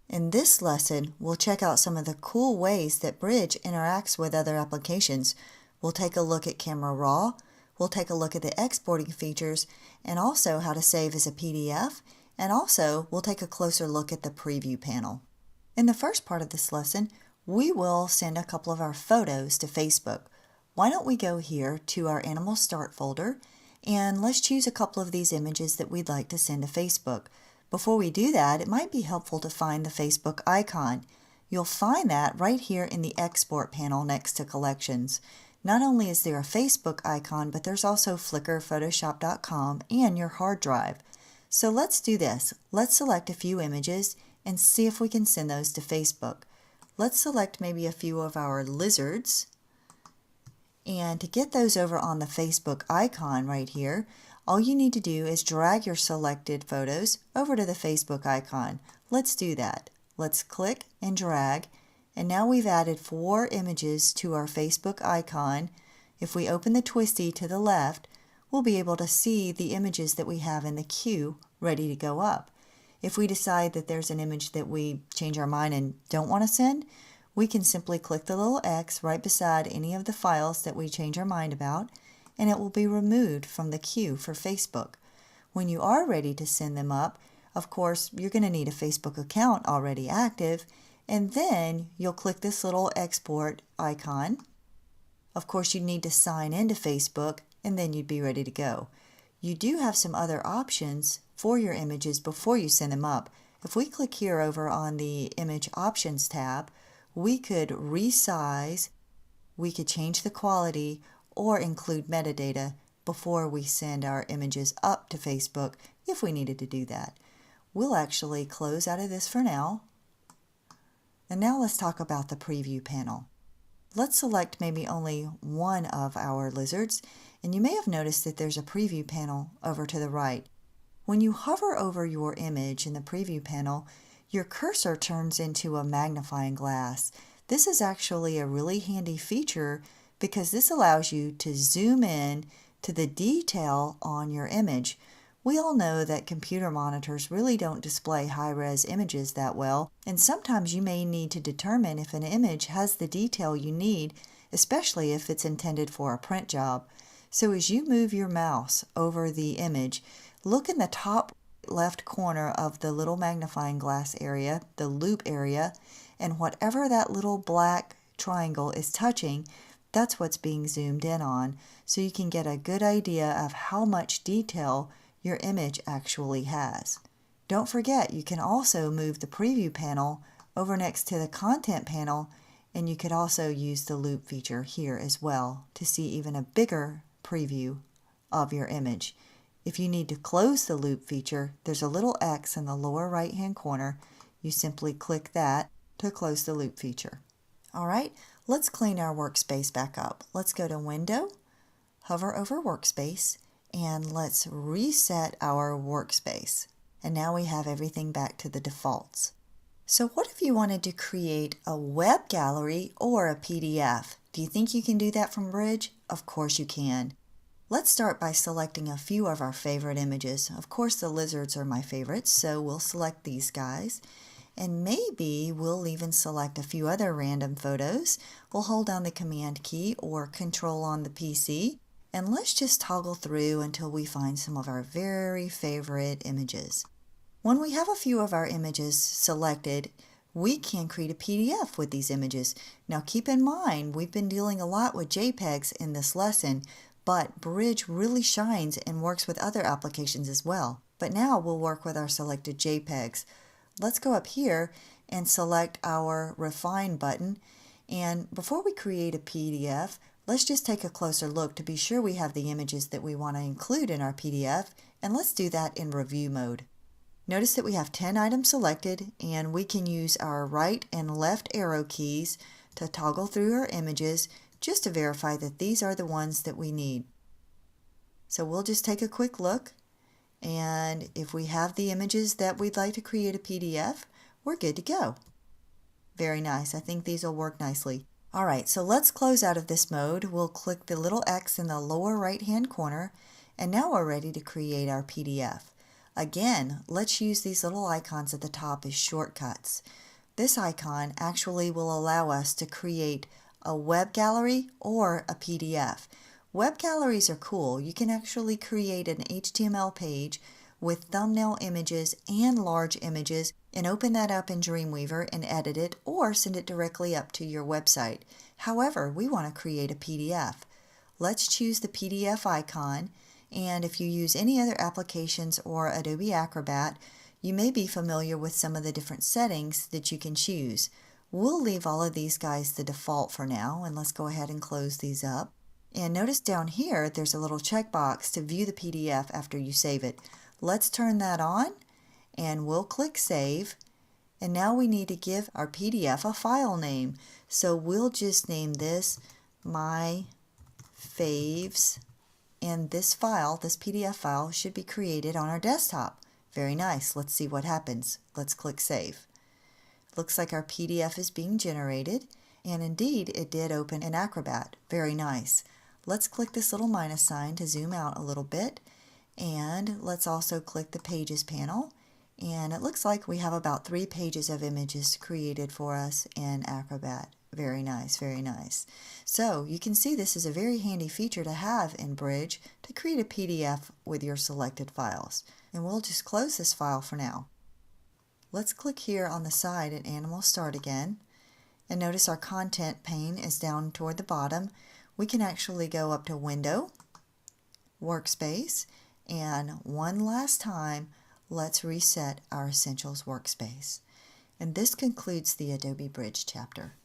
In this lesson, we'll check out some of the cool ways that Bridge interacts with other applications. We'll take a look at Camera Raw, we'll take a look at the exporting features, and also how to save as a PDF, and also we'll take a closer look at the preview panel. In the first part of this lesson, we will send a couple of our photos to Facebook. Why don't we go here to our Animal Start folder, and let's choose a couple of these images that we'd like to send to Facebook. Before we do that, it might be helpful to find the Facebook icon. You'll find that right here in the Export panel next to Collections. Not only is there a Facebook icon, but there's also Flickr, Photoshop.com, and your hard drive. So let's do this. Let's select a few images and see if we can send those to Facebook. Let's select maybe a few of our lizards. And to get those over on the Facebook icon right here, all you need to do is drag your selected photos over to the Facebook icon. Let's do that. Let's click and drag, and now we've added 4 images to our Facebook icon. If we open the twisty to the left, we'll be able to see the images that we have in the queue ready to go up. If we decide that there's an image that we change our mind and don't want to send, we can simply click the little X right beside any of the files that we change our mind about, and it will be removed from the queue for Facebook. When you are ready to send them up, of course, you're going to need a Facebook account already active, and then you'll click this little export icon. Of course, you need to sign into Facebook, and then you'd be ready to go. You do have some other options for your images before you send them up. If we click here over on the Image Options tab, we could resize, we could change the quality, or include metadata before we send our images up to Facebook if we needed to do that. We'll actually close out of this for now. And now let's talk about the preview panel. Let's select maybe only one of our lizards, and you may have noticed that there's a preview panel over to the right. When you hover over your image in the preview panel, your cursor turns into a magnifying glass. This is actually a really handy feature because this allows you to zoom in to the detail on your image. We all know that computer monitors really don't display high-res images that well, and sometimes you may need to determine if an image has the detail you need, especially if it's intended for a print job. So as you move your mouse over the image, look in the top left corner of the little magnifying glass area, the loop area, and whatever that little black triangle is touching, that's what's being zoomed in on, so you can get a good idea of how much detail your image actually has. Don't forget, you can also move the preview panel over next to the content panel, and you could also use the loop feature here as well to see even a bigger preview of your image. If you need to close the loop feature, there's a little X in the lower right hand corner. You simply click that to close the loop feature. Alright, let's clean our workspace back up. Let's go to Window, hover over Workspace, and let's reset our workspace. And now we have everything back to the defaults. So what if you wanted to create a web gallery or a PDF? Do you think you can do that from Bridge? Of course you can. Let's start by selecting a few of our favorite images. Of course the lizards are my favorites, so we'll select these guys. And maybe we'll even select a few other random photos. We'll hold down the Command key or Control on the PC, and let's just toggle through until we find some of our very favorite images. When we have a few of our images selected, we can create a PDF with these images. Now keep in mind, we've been dealing a lot with JPEGs in this lesson, but Bridge really shines and works with other applications as well. But now we'll work with our selected JPEGs. Let's go up here and select our Refine button, and before we create a PDF, let's just take a closer look to be sure we have the images that we want to include in our PDF, and let's do that in review mode. Notice that we have 10 items selected, and we can use our right and left arrow keys to toggle through our images just to verify that these are the ones that we need. So we'll just take a quick look, and if we have the images that we'd like to create a PDF, we're good to go. Very nice. I think these will work nicely. Alright, so let's close out of this mode. We'll click the little X in the lower right hand corner, and now we're ready to create our PDF. Again, let's use these little icons at the top as shortcuts. This icon actually will allow us to create a web gallery or a PDF. Web galleries are cool. You can actually create an HTML page with thumbnail images and large images and open that up in Dreamweaver and edit it or send it directly up to your website. However, we want to create a PDF. Let's choose the PDF icon, and if you use any other applications or Adobe Acrobat, you may be familiar with some of the different settings that you can choose. We'll leave all of these guys the default for now, and let's go ahead and close these up. And notice down here there's a little checkbox to view the PDF after you save it. Let's turn that on, and we'll click Save. And now we need to give our PDF a file name. So we'll just name this My Faves, and this file, this PDF file, should be created on our desktop. Very nice. Let's see what happens. Let's click Save. Looks like our PDF is being generated, and indeed it did open in Acrobat. Very nice. Let's click this little minus sign to zoom out a little bit, and let's also click the Pages panel, and it looks like we have about 3 pages of images created for us in Acrobat. Very nice, very nice. So you can see this is a very handy feature to have in Bridge to create a PDF with your selected files. And we'll just close this file for now. Let's click here on the side and we'll start again. And notice our content pane is down toward the bottom. We can actually go up to Window, Workspace, and one last time, let's reset our Essentials workspace. And this concludes the Adobe Bridge chapter.